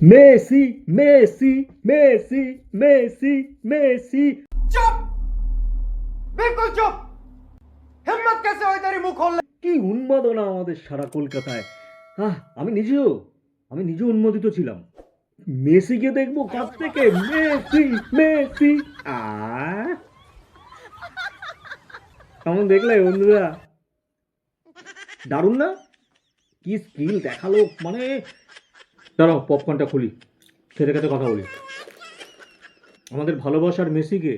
Messi Messi Messi Messi Messi. चुप, बिल्कुल चुप। हिम्मत कैसे हुई तेरी मुंह खोलने কি উন্মাদনা আমাদের সারা কলকাতায়। আমি নিজেও উন্মোদিত ছিলাম। মেসিকে দেখবো কাছ থেকে, মেসি মেসি। আহ কেমন দেখলে বন্ধুরা? দারুণ না? কি স্কিল দেখালো, মানে দাঁড়াও পপকর্নটা খুলি, খেতে খেতে কথা বলি। আমাদের ভালোবাসার মেসিকে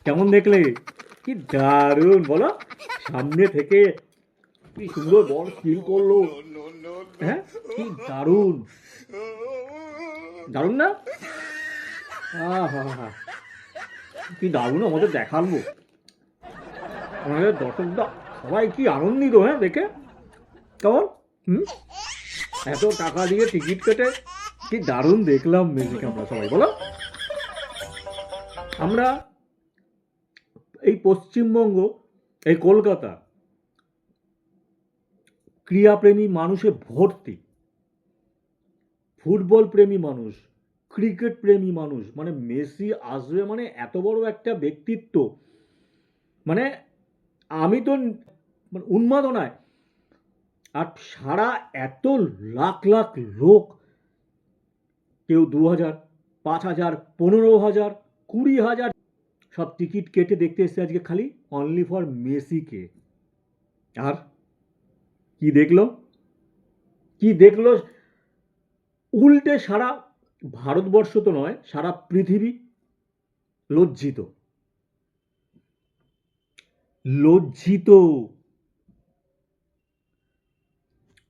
কেমন দেখলে? কি দারুণ বলো, সামনে থেকে কি সুন্দর বল স্কিল করলো। হ্যাঁ, কি দারুণ, দারুণ না? হা কি দারুণ আমাদের দেখালো। আমাদের দর্শকরা সবাই কি আনন্দিত, হ্যাঁ দেখে। কেমন এত টাকা দিয়ে টিকিট কেটে কি দারুণ দেখলাম মেসিকে আমরা সবাই, বলো। আমরা এই পশ্চিমবঙ্গ, এই কলকাতা ক্রীড়াপ্রেমী মানুষে ভর্তি, ফুটবল প্রেমী মানুষ, ক্রিকেট প্রেমী মানুষ। মানে মেসি আসবে মানে এত বড় একটা ব্যক্তিত্ব, মানে আমি তো মানে উন্মাদনায়। আর সারা এত লাখ লাখ লোক, কেউ 2000, 5000, 15,000, 20,000 সব টিকিট কেটে দেখতে এসছে আজকে খালি অনলি ফর মেসিকে। আর কি দেখলো, কি দেখলো? উল্টে সারা ভারতবর্ষ তো নয়, সারা পৃথিবী লজ্জিত, লজ্জিত।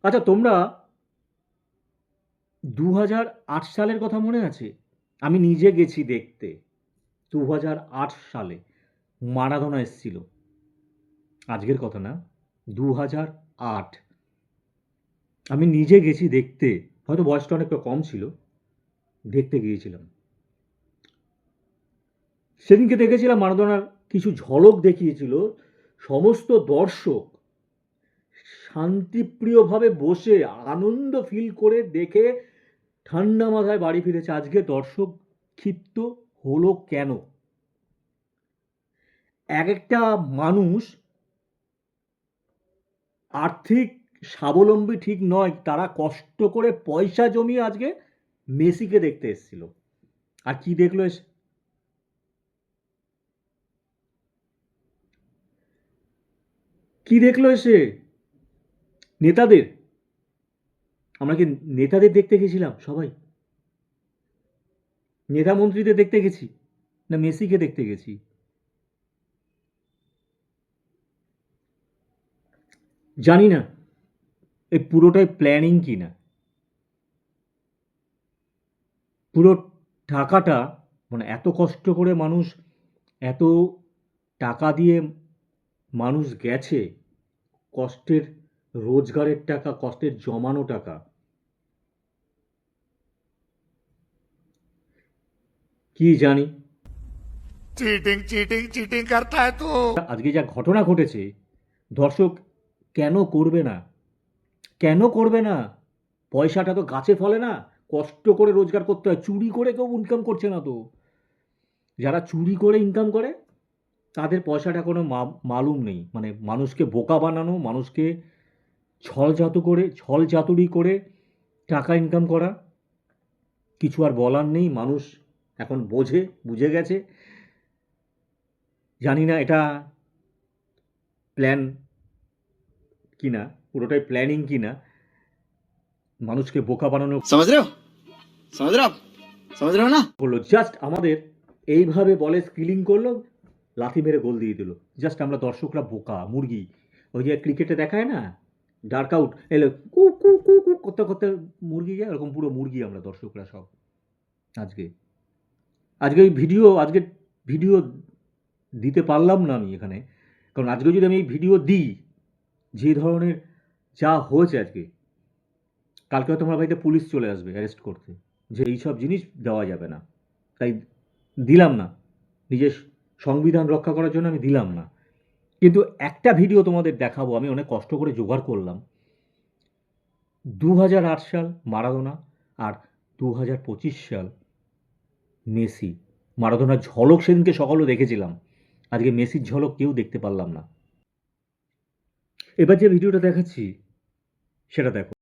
আচ্ছা, তোমরা 2008 সালের কথা মনে আছে? আমি নিজে গেছি দেখতে। 2008 সালে মারাদোনা এসেছিল, আজকের কথা না, 2008। আমি নিজে গেছি দেখতে, হয়তো বয়সটা অনেকটা কম ছিল, দেখতে গিয়েছিলাম। সেদিনকে দেখেছিলাম মারাদোনার কিছু ঝলক দেখিয়েছিল। সমস্ত দর্শক শান্তিপ্রিয়ভাবে বসে আনন্দ ফিল করে দেখে ঠান্ডা মাথায় বাড়ি ফিরেছে। আজকে দর্শক ক্ষিপ্ত হলো কেন? এক একটা মানুষ আর্থিক স্বাবলম্বী ঠিক নয়, তারা কষ্ট করে পয়সা জমিয়ে আজকে মেসিকে দেখতে এসেছিল। আর কি দেখলো এসে? কি দেখলো এসে? নেতাদের। আমরা কি নেতাদের দেখতে গেছিলাম সবাই? নেতা মন্ত্রীদের দেখতে গেছি, না মেসিকে দেখতে গেছি? জানি না এই পুরোটাই প্ল্যানিং কি না। পুরো টাকাটা, মানে এত কষ্ট করে মানুষ, এত টাকা দিয়ে মানুষ গেছে, কষ্টের রোজগারের টাকা, কষ্টের জমানো টাকা, কি জানি। चीटिंग चीटिंग चीटिंग करता है तू। আজকে যা ঘটনা ঘটেছে, দর্শক কেন করবে না? কেন করবে না? পয়সাটা তো গাছে ফলে না, কষ্ট করে রোজগার করতে হয়। চুরি করে কেউ ইনকাম করছে না তো। যারা চুরি করে ইনকাম করে তাদের পয়সাটা কোনো মালুম নেই। মানে মানুষকে বোকা বানানো, মানুষকে ছল চাতুরি করে টাকা ইনকাম করা, কিছু আর বলার নেই। মানুষ এখন বুঝে গেছে। জানি না এটা প্ল্যান কিনা, পুরোটাই প্ল্যানিং কিনা, মানুষকে বোকা বানানো समझ रहे हो समझ रहे हो आप समझ रहे हो ना। করলো। জাস্ট আমাদের এইভাবে বলে স্কিলিং করলো, লাথি মেরে গোল দিয়ে দিল। জাস্ট আমরা দর্শকরা বোকা মুরগি। ওই যে ক্রিকেটে দেখায় না, ডার্ক আউট এলো, কু কু কু কু করতে করতে মুরগি যায়, ওরকম পুরো মুরগি আমরা দর্শকরা সব। আজকে আজকে এই ভিডিও দিতে পারলাম না আমি এখানে, কারণ আজকে যদি আমি এই ভিডিও দিই, যে ধরনের যা হয়েছে আজকে, কালকে হয়তো আমার বাড়িতে পুলিশ চলে আসবে অ্যারেস্ট করতে, যে এইসব জিনিস দেওয়া যাবে না। তাই দিলাম না, নিজের সংবিধান রক্ষা করার জন্য আমি দিলাম না। কিন্তু একটা ভিডিও তোমাদের দেখাবো, আমি অনেক কষ্ট করে জোগাড় করলাম। 2008 সাল মারাদোনা আর 2025 সাল, মেসি, মারাদোনার ঝলক সেদিনকে সকালেও দেখেছিলাম, আজকে মেসির ঝলক কেউ দেখতে পারলাম না। এবার যে ভিডিওটা দেখাচ্ছি সেটা দেখো।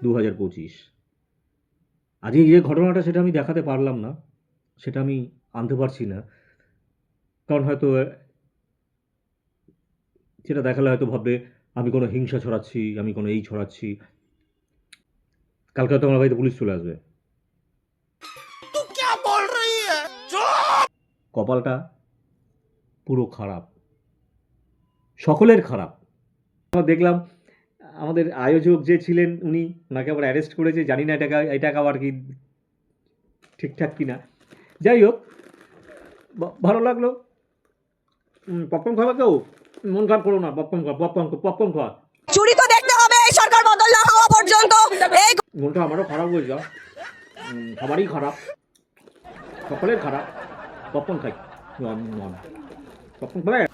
দু 2025 আজকে যে ঘটনাটা সেটা আমি দেখাতে পারলাম না, সেটা আমি আনতে পারছি না, কারণ হয়তো সেটা দেখালে হয়তো ভাববে আমি কোনো হিংসা ছড়াচ্ছি, আমি কোনো এই ছড়াচ্ছি। কালকে হয়তো আমার বাড়িতে পুলিশ চলে আসবে। तू क्या बोल रही है? কপালটা পুরো খারাপ, সকলের খারাপ। আমরা দেখলাম আমাদের আয়োজক যে ছিলেন উনি, ওনাকে আবার অ্যারেস্ট করেছে, জানি না এটা আবার কি ঠিকঠাক কিনা। যাই হোক, ভালো লাগলো। পপকর্ন খাবে কেউ? মন খারাপ করো না, পপকর্ন খাওয়া। চুরি তো দেখতে হবে এই সরকার বদল না হওয়া পর্যন্ত। এই মনটা আমারও খারাপ হয়ে যা, সবারই খারাপ, সকলের খারাপ। পপকর্ন খাই, পপকর্ন খাবে?